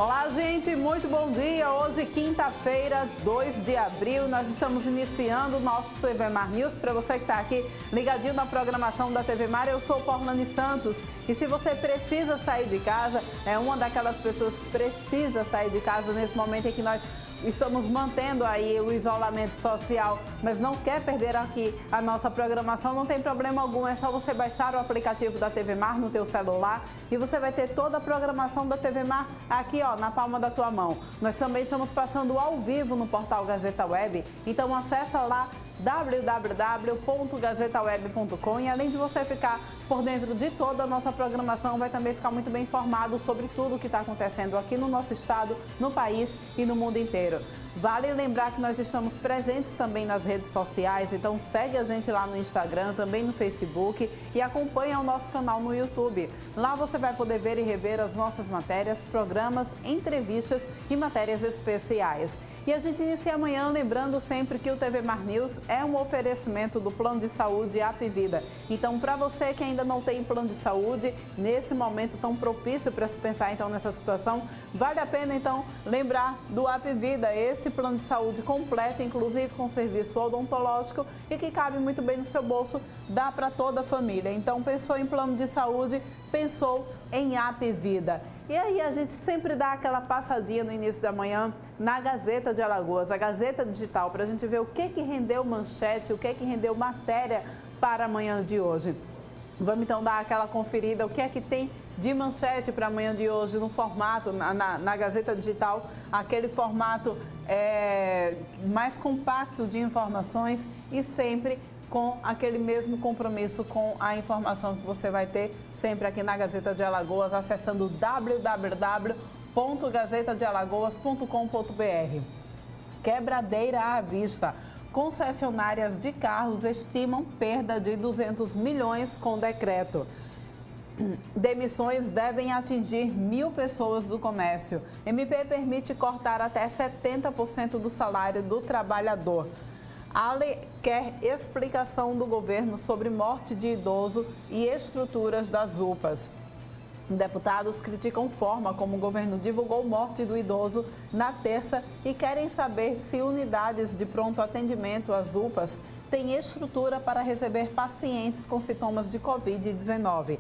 Olá, gente, muito bom dia. Hoje, quinta-feira, 2 de abril, nós estamos iniciando o nosso TV Mar News. Para você que está aqui ligadinho na programação da TV Mar, eu sou Porlane Santos. E se você precisa sair de casa, é uma daquelas pessoas que precisa sair de casa nesse momento em que nós estamos mantendo aí o isolamento social, mas não quer perder aqui a nossa programação, não tem problema algum, é só você baixar o aplicativo da TV Mar no teu celular e você vai ter toda a programação da TV Mar aqui, ó, na palma da tua mão. Nós também estamos passando ao vivo no portal Gazeta Web, então acessa lá www.gazetaweb.com e além de você ficar por dentro de toda a nossa programação, vai também ficar muito bem informado sobre tudo o que está acontecendo aqui no nosso estado, no país e no mundo inteiro. Vale lembrar que nós estamos presentes também nas redes sociais, então segue a gente lá no Instagram, também no Facebook e acompanha o nosso canal no YouTube. Lá você vai poder ver e rever as nossas matérias, programas, entrevistas e matérias especiais. E a gente inicia amanhã lembrando sempre que o TV Mar News é um oferecimento do Plano de Saúde Apvida. Então, para você que ainda não tem plano de saúde, nesse momento tão propício para se pensar então nessa situação, vale a pena então lembrar do Apvida, esse plano de saúde completo, inclusive com serviço odontológico e que cabe muito bem no seu bolso, dá para toda a família. Então, pensou em plano de saúde, pensou em Apvida. E aí a gente sempre dá aquela passadinha no início da manhã na Gazeta de Alagoas, a Gazeta Digital, para a gente ver o que rendeu manchete, o que rendeu matéria para a manhã de hoje. Vamos então dar aquela conferida, o que é que tem de manchete para a manhã de hoje no formato, na Gazeta Digital, aquele formato mais compacto de informações e sempre com aquele mesmo compromisso com a informação que você vai ter sempre aqui na Gazeta de Alagoas, acessando www.gazetadealagoas.com.br. Quebradeira à vista. Concessionárias de carros estimam perda de 200 milhões com decreto. Demissões devem atingir 1.000 pessoas do comércio. MP permite cortar até 70% do salário do trabalhador. Ale quer explicação do governo sobre morte de idoso e estruturas das UPAs. Deputados criticam forma como o governo divulgou morte do idoso na terça e querem saber se unidades de pronto atendimento, as UPAs, têm estrutura para receber pacientes com sintomas de Covid-19.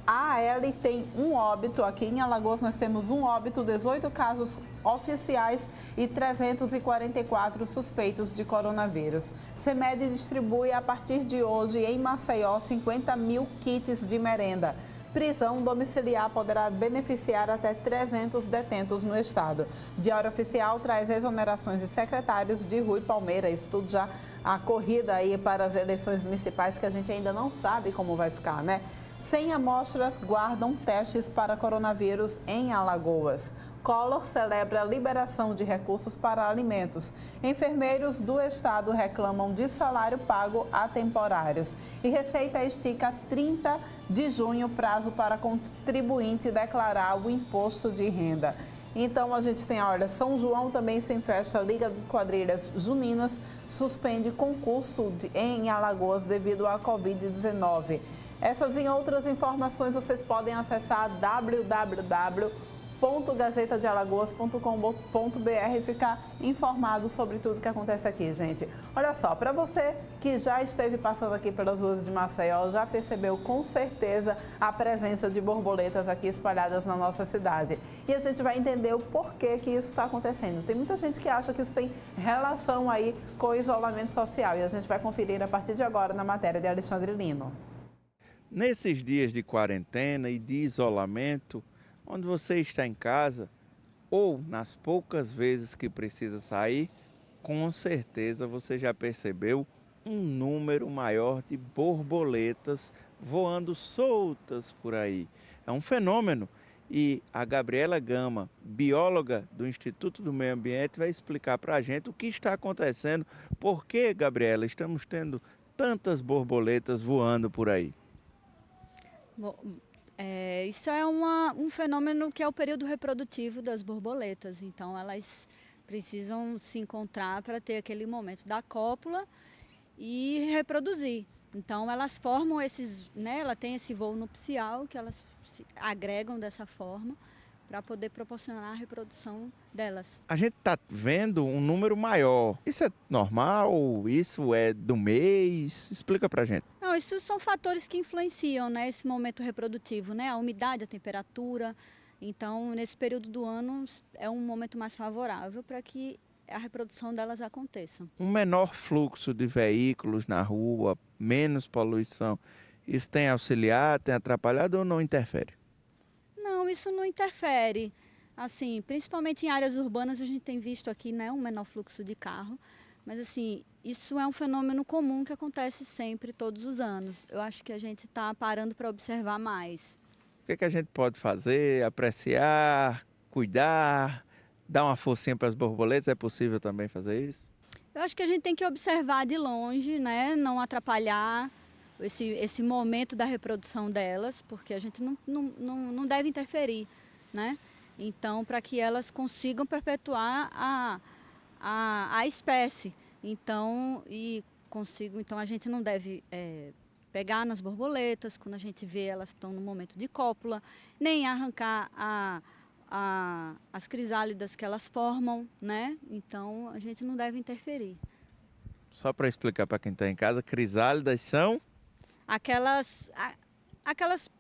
A AL tem um óbito, aqui em Alagoas nós temos um óbito, 18 casos oficiais e 344 suspeitos de coronavírus. CEMED distribui a partir de hoje em Maceió 50 mil kits de merenda. Prisão domiciliar poderá beneficiar até 300 detentos no estado. Diário Oficial traz exonerações de secretários de Rui Palmeira. Isso tudo já a corrida aí para as eleições municipais que a gente ainda não sabe como vai ficar, né? 100 amostras guardam testes para coronavírus em Alagoas. Collor celebra a liberação de recursos para alimentos. Enfermeiros do estado reclamam de salário pago a temporários. E Receita estica 30 de junho prazo para contribuinte declarar o imposto de renda. Então a gente tem, olha, São João também sem festa, Liga de Quadrilhas Juninas suspende concurso em Alagoas devido à Covid-19. Essas e outras informações vocês podem acessar www.gazetadealagoas.com.br e ficar informado sobre tudo que acontece aqui, gente. Olha só, para você que já esteve passando aqui pelas ruas de Maceió, já percebeu com certeza a presença de borboletas aqui espalhadas na nossa cidade. E a gente vai entender o porquê que isso está acontecendo. Tem muita gente que acha que isso tem relação aí com o isolamento social e a gente vai conferir a partir de agora na matéria de Alexandre Lino. Nesses dias de quarentena e de isolamento, onde você está em casa ou nas poucas vezes que precisa sair, com certeza você já percebeu um número maior de borboletas voando soltas por aí. É um fenômeno e a Gabriela Gama, bióloga do Instituto do Meio Ambiente, vai explicar para a gente o que está acontecendo. Por que, Gabriela, estamos tendo tantas borboletas voando por aí? Bom, isso é um fenômeno que é o período reprodutivo das borboletas. Então, elas precisam se encontrar para ter aquele momento da cópula e reproduzir. Então, elas formam ela tem esse voo nupcial que elas se agregam dessa forma para poder proporcionar a reprodução delas. A gente está vendo um número maior. Isso é normal? Isso é do mês? Explica pra gente. Não, isso são fatores que influenciam, né, esse momento reprodutivo, né? A umidade, a temperatura. Então, nesse período do ano é um momento mais favorável para que a reprodução delas aconteça. Um menor fluxo de veículos na rua, menos poluição, isso tem auxiliado, tem atrapalhado ou não interfere? Não, isso não interfere. Assim, principalmente em áreas urbanas a gente tem visto aqui, né, um menor fluxo de carro, mas assim, isso é um fenômeno comum que acontece sempre, todos os anos. Eu acho que a gente está parando para observar mais. O que a gente pode fazer? Apreciar, cuidar, dar uma forcinha para as borboletas? É possível também fazer isso? Eu acho que a gente tem que observar de longe, né, não atrapalhar esse momento da reprodução delas, porque a gente não deve interferir, né? Então, para que elas consigam perpetuar a espécie. Então, então a gente não deve pegar nas borboletas, quando a gente vê elas estão no momento de cópula, nem arrancar as crisálidas que elas formam, né? Então, a gente não deve interferir. Só para explicar para quem está em casa, crisálidas são... Aquelas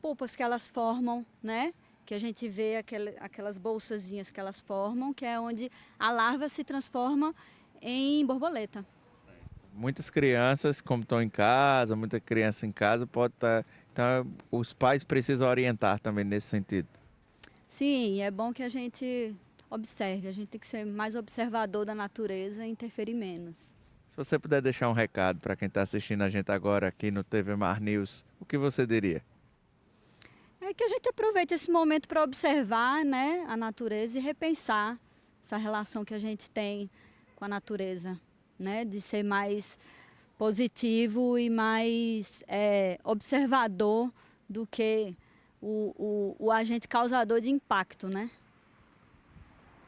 polpas que elas formam, né? Que a gente vê aquelas bolsazinhas que elas formam, que é onde a larva se transforma em borboleta. Muitas crianças, como estão em casa, muita criança em casa pode estar... Então, os pais precisam orientar também nesse sentido. Sim, é bom que a gente observe, a gente tem que ser mais observador da natureza e interferir menos. Se você puder deixar um recado para quem está assistindo a gente agora aqui no TV Mar News, o que você diria? É que a gente aproveite esse momento para observar, né, a natureza e repensar essa relação que a gente tem com a natureza, né, de ser mais positivo e mais observador do que o agente causador de impacto, né?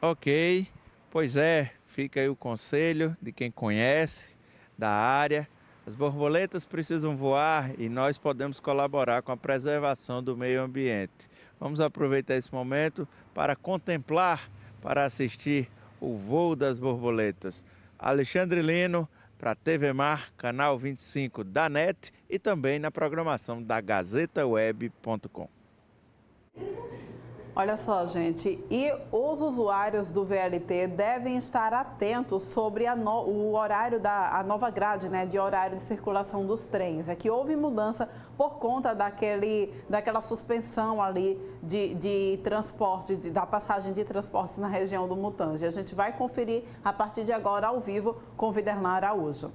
Ok, pois é, fica aí o conselho de quem conhece da área. As borboletas precisam voar e nós podemos colaborar com a preservação do meio ambiente. Vamos aproveitar esse momento para contemplar, para assistir o voo das borboletas. Alexandre Lino, para a TV Mar, canal 25 da NET e também na programação da GazetaWeb.com. Olha só, gente, e os usuários do VLT devem estar atentos sobre o horário a nova grade, né, de horário de circulação dos trens. É que houve mudança por conta daquela suspensão ali de transporte, da passagem de transportes na região do Mutange. A gente vai conferir a partir de agora ao vivo com o Viderlan Araújo.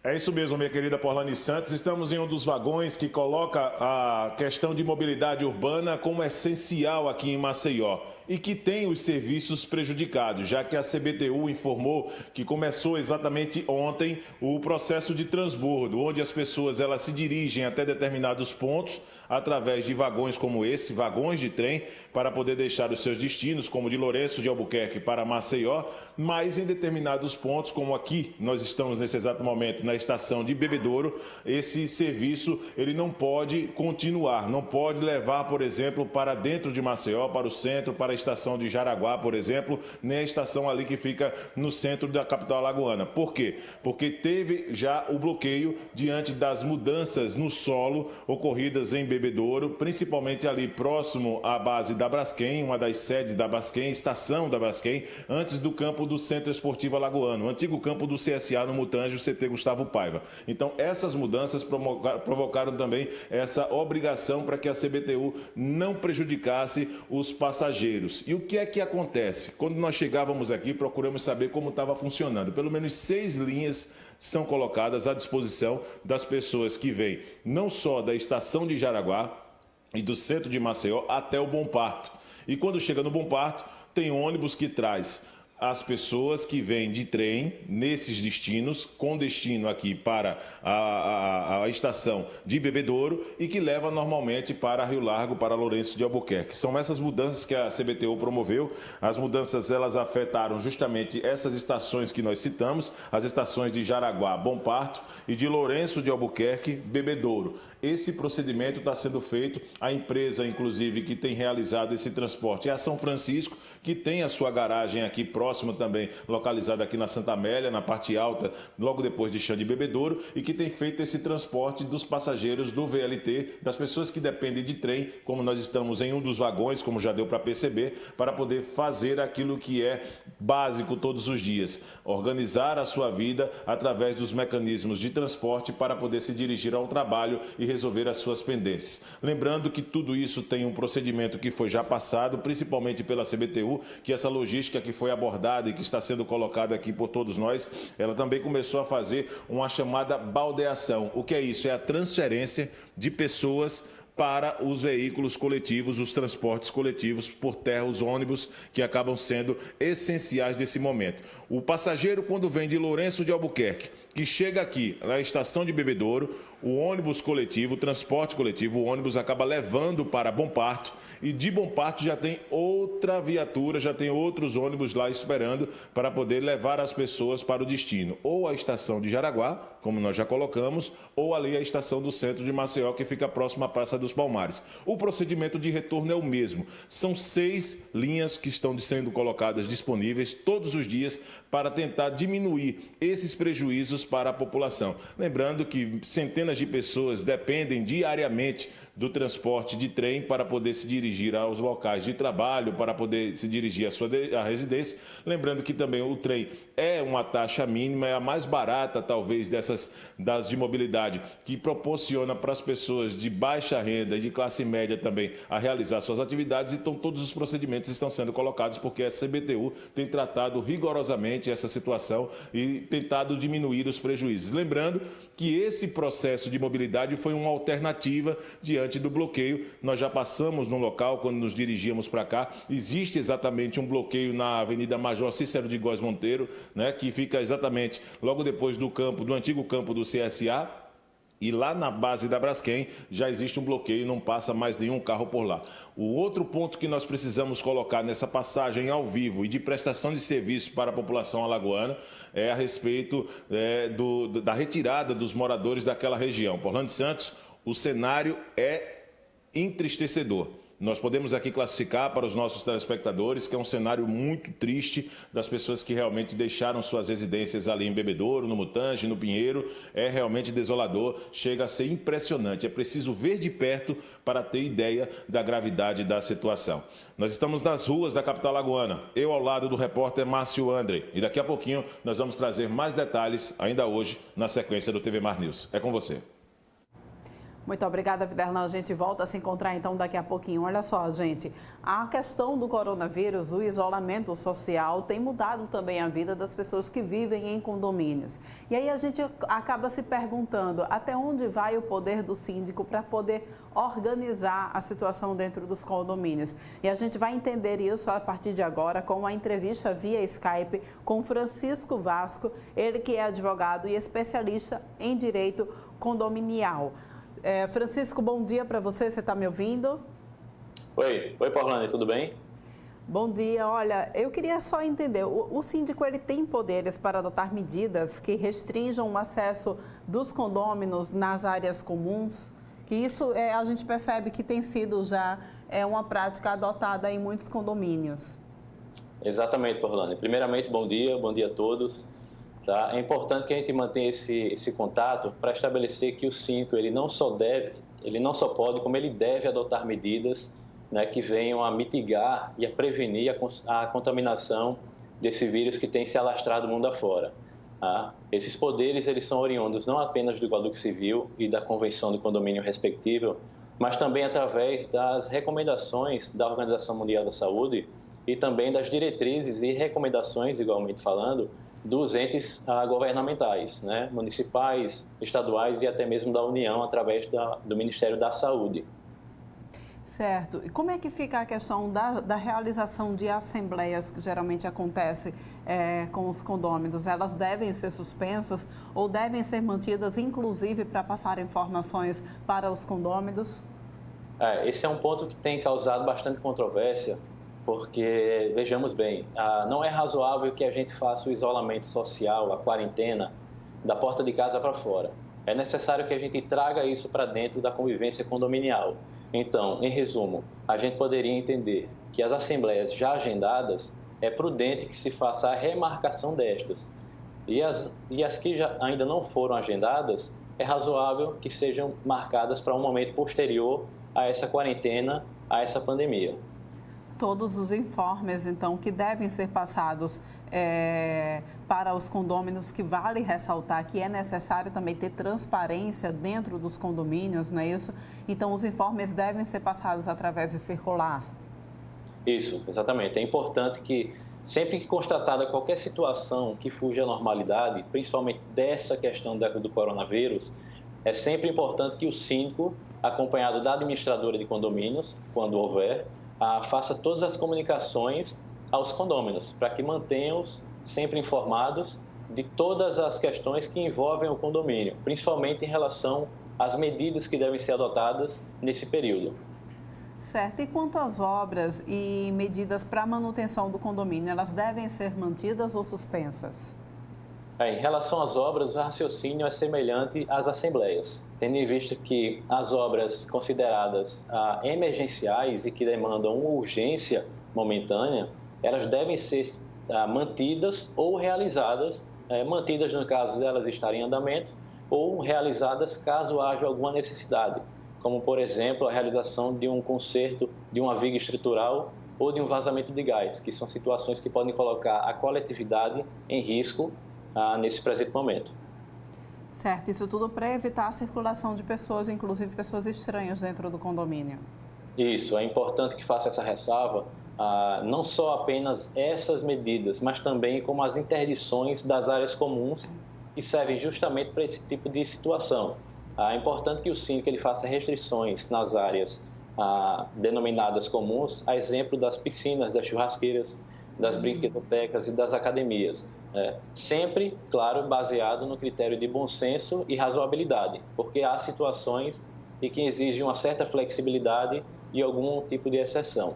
É isso mesmo, minha querida Porlane Santos. Estamos em um dos vagões que coloca a questão de mobilidade urbana como essencial aqui em Maceió e que tem os serviços prejudicados, já que a CBTU informou que começou exatamente ontem o processo de transbordo, onde as pessoas elas se dirigem até determinados pontos através de vagões como esse, vagões de trem, para poder deixar os seus destinos, como de Lourenço de Albuquerque para Maceió, mas em determinados pontos, como aqui, nós estamos nesse exato momento na estação de Bebedouro, esse serviço ele não pode continuar, não pode levar, por exemplo, para dentro de Maceió, para o centro, para a estação de Jaraguá, por exemplo, nem a estação ali que fica no centro da capital alagoana. Por quê? Porque teve já o bloqueio diante das mudanças no solo ocorridas em Bebedouro, principalmente ali próximo à base da Braskem, uma das sedes da Braskem, estação da Braskem, antes do campo do Centro Esportivo Alagoano, o antigo campo do CSA no Mutange, o CT Gustavo Paiva. Então, essas mudanças provocaram também essa obrigação para que a CBTU não prejudicasse os passageiros. E o que é que acontece? Quando nós chegávamos aqui, procuramos saber como estava funcionando. Pelo menos 6 linhas são colocadas à disposição das pessoas que vêm não só da estação de Jaraguá e do centro de Maceió até o Bom Parto. E quando chega no Bom Parto, tem ônibus que traz as pessoas que vêm de trem nesses destinos, com destino aqui para a estação de Bebedouro e que leva normalmente para Rio Largo, para Lourenço de Albuquerque. São essas mudanças que a CBTU promoveu. As mudanças elas afetaram justamente essas estações que nós citamos, as estações de Jaraguá, Bom Parto e de Lourenço de Albuquerque, Bebedouro. Esse procedimento está sendo feito, a empresa, inclusive, que tem realizado esse transporte é a São Francisco, que tem a sua garagem aqui próxima também, localizada aqui na Santa Amélia, na parte alta, logo depois de Chã de Bebedouro, e que tem feito esse transporte dos passageiros do VLT, das pessoas que dependem de trem, como nós estamos em um dos vagões, como já deu para perceber, para poder fazer aquilo que é básico todos os dias, organizar a sua vida através dos mecanismos de transporte para poder se dirigir ao trabalho e resolver as suas pendências. Lembrando que tudo isso tem um procedimento que foi já passado, principalmente pela CBTU, que essa logística que foi abordada e que está sendo colocada aqui por todos nós, ela também começou a fazer uma chamada baldeação. O que é isso? É a transferência de pessoas para os veículos coletivos, os transportes coletivos por terra, os ônibus, que acabam sendo essenciais nesse momento. O passageiro, quando vem de Lourenço de Albuquerque, que chega aqui na estação de Bebedouro, o ônibus coletivo, o transporte coletivo, o ônibus acaba levando para Bom Parto, e de Bom Parto já tem outra viatura, já tem outros ônibus lá esperando para poder levar as pessoas para o destino, ou a estação de Jaraguá, como nós já colocamos, ou ali a estação do centro de Maceió, que fica próxima à Praça dos Palmares. O procedimento de retorno é o mesmo. São 6 linhas que estão sendo colocadas disponíveis todos os dias para tentar diminuir esses prejuízos para a população. Lembrando que centenas de pessoas dependem diariamente do transporte de trem para poder se dirigir aos locais de trabalho, para poder se dirigir à sua residência. Lembrando que também o trem é uma taxa mínima, é a mais barata, talvez, das de mobilidade, que proporciona para as pessoas de baixa renda e de classe média também a realizar suas atividades. Então, todos os procedimentos estão sendo colocados porque a CBTU tem tratado rigorosamente essa situação e tentado diminuir os prejuízos. Lembrando que esse processo de mobilidade foi uma alternativa diante do bloqueio. Nós já passamos no local quando nos dirigíamos para cá. Existe exatamente um bloqueio na Avenida Major Cícero de Góes Monteiro, né, que fica exatamente logo depois do antigo campo do CSA. E lá na base da Braskem já existe um bloqueio, não passa mais nenhum carro por lá. O outro ponto que nós precisamos colocar nessa passagem ao vivo e de prestação de serviço para a população alagoana é a respeito da retirada dos moradores daquela região. Por Orlando Santos, o cenário é entristecedor. Nós podemos aqui classificar para os nossos telespectadores que é um cenário muito triste das pessoas que realmente deixaram suas residências ali em Bebedouro, no Mutange, no Pinheiro. É realmente desolador, chega a ser impressionante. É preciso ver de perto para ter ideia da gravidade da situação. Nós estamos nas ruas da capital alagoana, eu ao lado do repórter Márcio André. E daqui a pouquinho nós vamos trazer mais detalhes, ainda hoje, na sequência do TV Mar News. É com você. Muito obrigada, Viderlan. A gente volta a se encontrar então daqui a pouquinho. Olha só, gente, a questão do coronavírus, o isolamento social tem mudado também a vida das pessoas que vivem em condomínios. E aí a gente acaba se perguntando até onde vai o poder do síndico para poder organizar a situação dentro dos condomínios. E a gente vai entender isso a partir de agora com uma entrevista via Skype com Francisco Vasco, ele que é advogado e especialista em direito condominial. Francisco, bom dia para você está me ouvindo? Oi, Paulane, tudo bem? Bom dia, olha, eu queria só entender, o síndico ele tem poderes para adotar medidas que restringam o acesso dos condôminos nas áreas comuns, que isso a gente percebe que tem sido já uma prática adotada em muitos condomínios. Exatamente, Paulane. Primeiramente, bom dia a todos. Tá? É importante que a gente mantenha esse contato para estabelecer que o síndico ele não só pode, como ele deve adotar medidas, né, que venham a mitigar e a prevenir a contaminação desse vírus que tem se alastrado mundo afora. Tá? Esses poderes eles são oriundos não apenas do Código Civil e da Convenção do Condomínio respectivo, mas também através das recomendações da Organização Mundial da Saúde e também das diretrizes e recomendações, igualmente falando, dos entes governamentais, né, municipais, estaduais e até mesmo da União, através do Ministério da Saúde. Certo. E como é que fica a questão da realização de assembleias que geralmente acontece com os condôminos? Elas devem ser suspensas ou devem ser mantidas, inclusive, para passar informações para os condôminos? Esse é um ponto que tem causado bastante controvérsia, porque, vejamos bem, não é razoável que a gente faça o isolamento social, a quarentena, da porta de casa para fora. É necessário que a gente traga isso para dentro da convivência condominial. Então, em resumo, a gente poderia entender que as assembleias já agendadas, é prudente que se faça a remarcação destas. E as que ainda não foram agendadas, é razoável que sejam marcadas para um momento posterior a essa quarentena, a essa pandemia. Todos os informes, então, que devem ser passados para os condôminos, que vale ressaltar que é necessário também ter transparência dentro dos condomínios, não é isso? Então, os informes devem ser passados através de circular. Isso, exatamente. É importante que, sempre que constatada qualquer situação que fuja à normalidade, principalmente dessa questão do coronavírus, é sempre importante que o síndico, acompanhado da administradora de condomínios, quando houver, faça todas as comunicações aos condôminos, para que mantenham-os sempre informados de todas as questões que envolvem o condomínio, principalmente em relação às medidas que devem ser adotadas nesse período. Certo. E quanto às obras e medidas para a manutenção do condomínio, elas devem ser mantidas ou suspensas? Em relação às obras, o raciocínio é semelhante às assembleias, tendo em vista que as obras consideradas emergenciais e que demandam uma urgência momentânea, elas devem ser mantidas ou realizadas, mantidas no caso delas estarem em andamento, ou realizadas caso haja alguma necessidade, como, por exemplo, a realização de um conserto de uma viga estrutural ou de um vazamento de gás, que são situações que podem colocar a coletividade em risco nesse presente momento. Certo, isso tudo para evitar a circulação de pessoas, inclusive pessoas estranhas dentro do condomínio. Isso, é importante que faça essa ressalva, não só apenas essas medidas, mas também como as interdições das áreas comuns que servem justamente para esse tipo de situação. É importante que o síndico ele faça restrições nas áreas denominadas comuns, a exemplo das piscinas, das churrasqueiras, das brinquedotecas e das academias. Sempre, claro, baseado no critério de bom senso e razoabilidade, porque há situações em que exigem uma certa flexibilidade e algum tipo de exceção.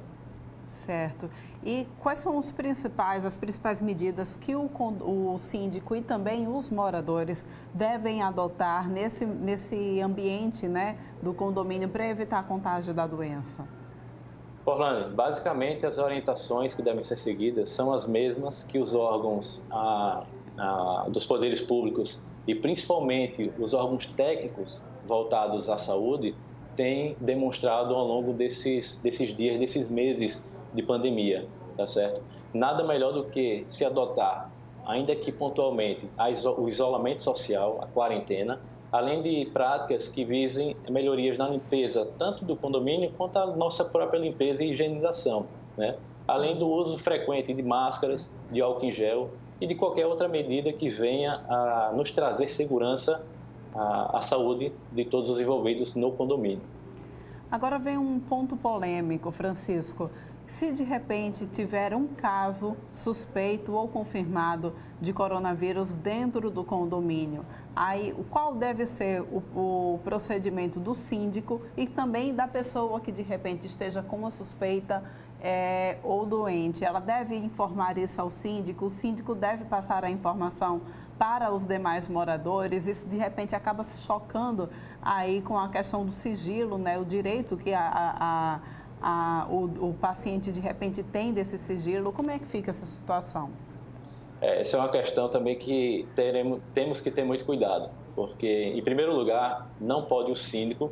Certo. E quais são as principais medidas que o síndico e também os moradores devem adotar nesse ambiente, né, do condomínio para evitar a contágio da doença? Orlando, basicamente as orientações que devem ser seguidas são as mesmas que os órgãos dos poderes públicos e principalmente os órgãos técnicos voltados à saúde têm demonstrado ao longo desses dias, desses meses de pandemia, tá certo? Nada melhor do que se adotar, ainda que pontualmente, o isolamento social, a quarentena, além de práticas que visem melhorias na limpeza, tanto do condomínio quanto a nossa própria limpeza e higienização, né? Além do uso frequente de máscaras, de álcool em gel e de qualquer outra medida que venha a nos trazer segurança à saúde de todos os envolvidos no condomínio. Agora vem um ponto polêmico, Francisco. Se de repente tiver um caso suspeito ou confirmado de coronavírus dentro do condomínio, aí qual deve ser o procedimento do síndico e também da pessoa que de repente esteja com uma suspeita ou doente? Ela deve informar isso ao síndico? O síndico deve passar a informação para os demais moradores? Isso de repente acaba se chocando aí com a questão do sigilo, né? O direito que o paciente de repente tem desse sigilo. Como é que fica essa situação? Essa é uma questão também que temos que ter muito cuidado, porque, em primeiro lugar, não pode o síndico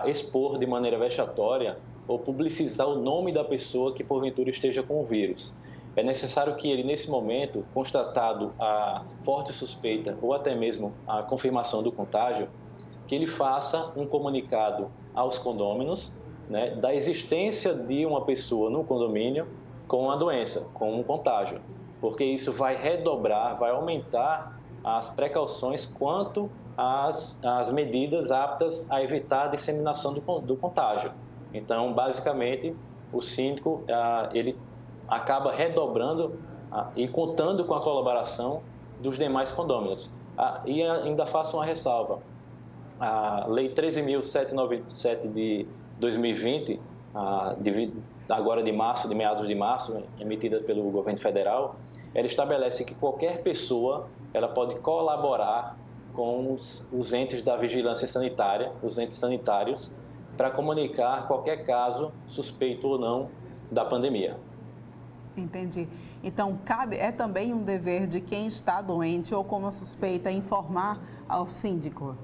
expor de maneira vexatória ou publicizar o nome da pessoa que porventura esteja com o vírus. É necessário que ele, nesse momento, constatado a forte suspeita ou até mesmo a confirmação do contágio, que ele faça um comunicado aos condôminos, né, da existência de uma pessoa no condomínio com a doença, com um contágio, porque isso vai redobrar, vai aumentar as precauções quanto às medidas aptas a evitar a disseminação do contágio. Então, basicamente, o síndico ele acaba redobrando e contando com a colaboração dos demais condôminos. E ainda faço uma ressalva. A Lei 13.797 de 2020, agora de meados de março, emitida pelo governo federal, ela estabelece que qualquer pessoa ela pode colaborar com os entes da vigilância sanitária, os entes sanitários, para comunicar qualquer caso suspeito ou não da pandemia. Entendi. Então, é também um dever de quem está doente ou com uma suspeita informar ao síndico?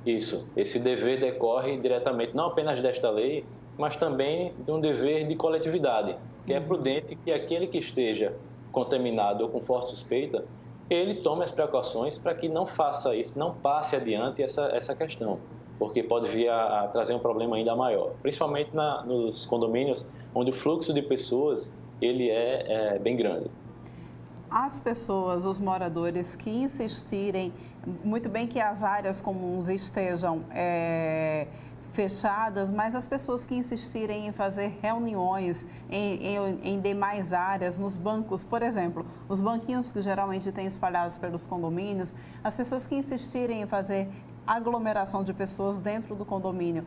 Isso. Esse dever decorre diretamente não apenas desta lei, mas também de um dever de coletividade, que é prudente que aquele que esteja contaminado ou com forte suspeita, ele tome as precauções para que não faça isso, não passe adiante essa questão, porque pode vir a trazer um problema ainda maior, principalmente nos condomínios onde o fluxo de pessoas ele é bem grande. As pessoas, os moradores que insistirem, muito bem que as áreas comuns estejam fechadas, mas as pessoas que insistirem em fazer reuniões em demais áreas, nos bancos, por exemplo, os banquinhos que geralmente têm espalhados pelos condomínios, as pessoas que insistirem em fazer aglomeração de pessoas dentro do condomínio,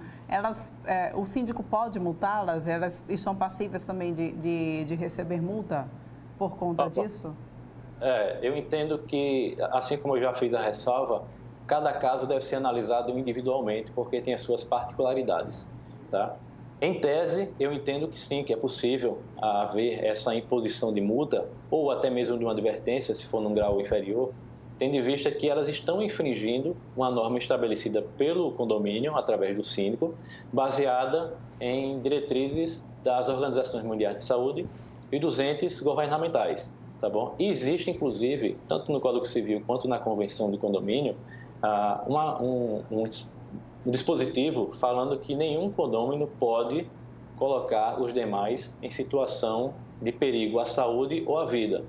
o síndico pode multá-las? Elas estão passíveis também de receber multa por conta disso? Eu entendo que, assim como eu já fiz a ressalva, cada caso deve ser analisado individualmente, porque tem as suas particularidades, tá? Em tese, eu entendo que sim, que é possível haver essa imposição de multa, ou até mesmo de uma advertência, se for num grau inferior, tendo em vista que elas estão infringindo uma norma estabelecida pelo condomínio, através do síndico, baseada em diretrizes das Organizações Mundiais de Saúde e dos entes governamentais, tá bom? E existe, inclusive, tanto no Código Civil quanto na Convenção do Condomínio, um dispositivo falando que nenhum condômino pode colocar os demais em situação de perigo à saúde ou à vida.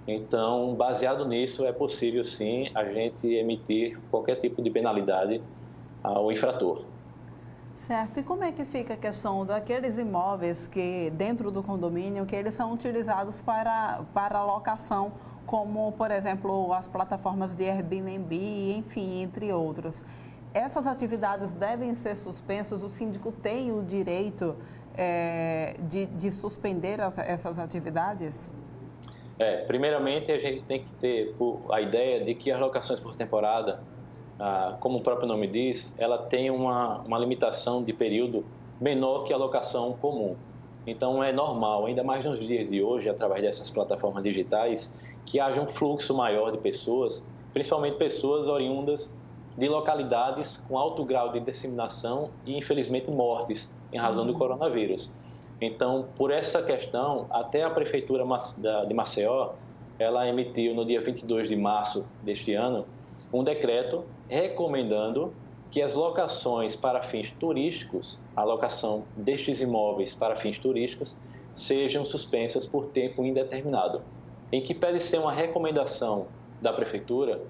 Então, baseado nisso, é possível, sim, a gente emitir qualquer tipo de penalidade ao infrator. Certo. E como é que fica a questão daqueles imóveis que, dentro do condomínio, que eles são utilizados para locação, como, por exemplo, as plataformas de Airbnb, enfim, entre outros? Essas atividades devem ser suspensas? O síndico tem o direito de suspender essas atividades? Primeiramente, a gente tem que ter a ideia de que as locações por temporada, como o próprio nome diz, ela tem uma limitação de período menor que a locação comum. Então, é normal, ainda mais nos dias de hoje, através dessas plataformas digitais, que haja um fluxo maior de pessoas, principalmente pessoas oriundas de localidades com alto grau de disseminação e, infelizmente, mortes em razão do coronavírus. Então, por essa questão, até a Prefeitura de Maceió, ela emitiu no dia 22 de março deste ano um decreto recomendando que as locações para fins turísticos, a locação destes imóveis para fins turísticos, sejam suspensas por tempo indeterminado. Em que pede ser uma recomendação da Prefeitura,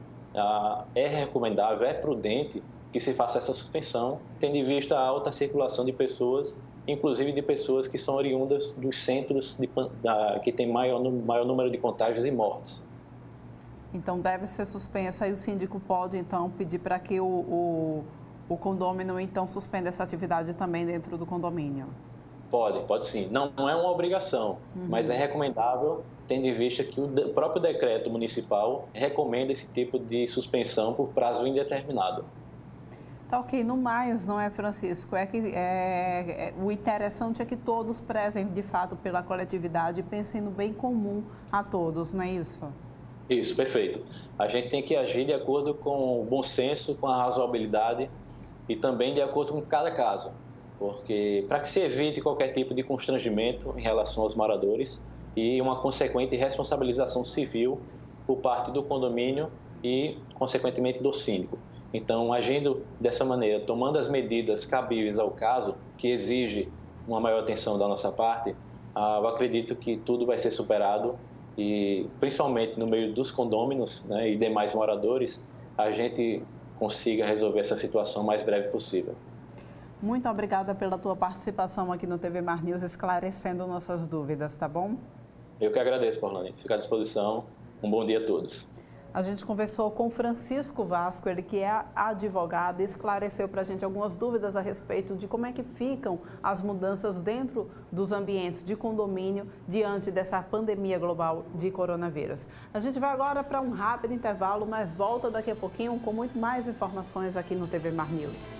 é recomendável, é prudente que se faça essa suspensão, tendo em vista a alta circulação de pessoas, inclusive de pessoas que são oriundas dos centros que têm maior número de contágios e mortes. Então, deve ser suspensa e o síndico pode, então, pedir para que o condômino, então, suspenda essa atividade também dentro do condomínio? Pode sim. Não é uma obrigação, mas é recomendável, tendo em vista que o próprio decreto municipal recomenda esse tipo de suspensão por prazo indeterminado. Tá ok. No mais, não é, Francisco? O interessante é que todos prezem, de fato, pela coletividade e pensem no bem comum a todos, não é isso? Isso, perfeito. A gente tem que agir de acordo com o bom senso, com a razoabilidade e também de acordo com cada caso. Porque para que se evite qualquer tipo de constrangimento em relação aos moradores e uma consequente responsabilização civil por parte do condomínio e, consequentemente, do síndico. Então, agindo dessa maneira, tomando as medidas cabíveis ao caso, que exige uma maior atenção da nossa parte, eu acredito que tudo vai ser superado e, principalmente no meio dos condôminos, né, e demais moradores, a gente consiga resolver essa situação o mais breve possível. Muito obrigada pela tua participação aqui no TV Mar News, esclarecendo nossas dúvidas, tá bom? Eu que agradeço, Forlane. Fico à disposição. Um bom dia a todos. A gente conversou com Francisco Vasco, ele que é advogado, e esclareceu para a gente algumas dúvidas a respeito de como é que ficam as mudanças dentro dos ambientes de condomínio diante dessa pandemia global de coronavírus. A gente vai agora para um rápido intervalo, mas volta daqui a pouquinho com muito mais informações aqui no TV Mar News.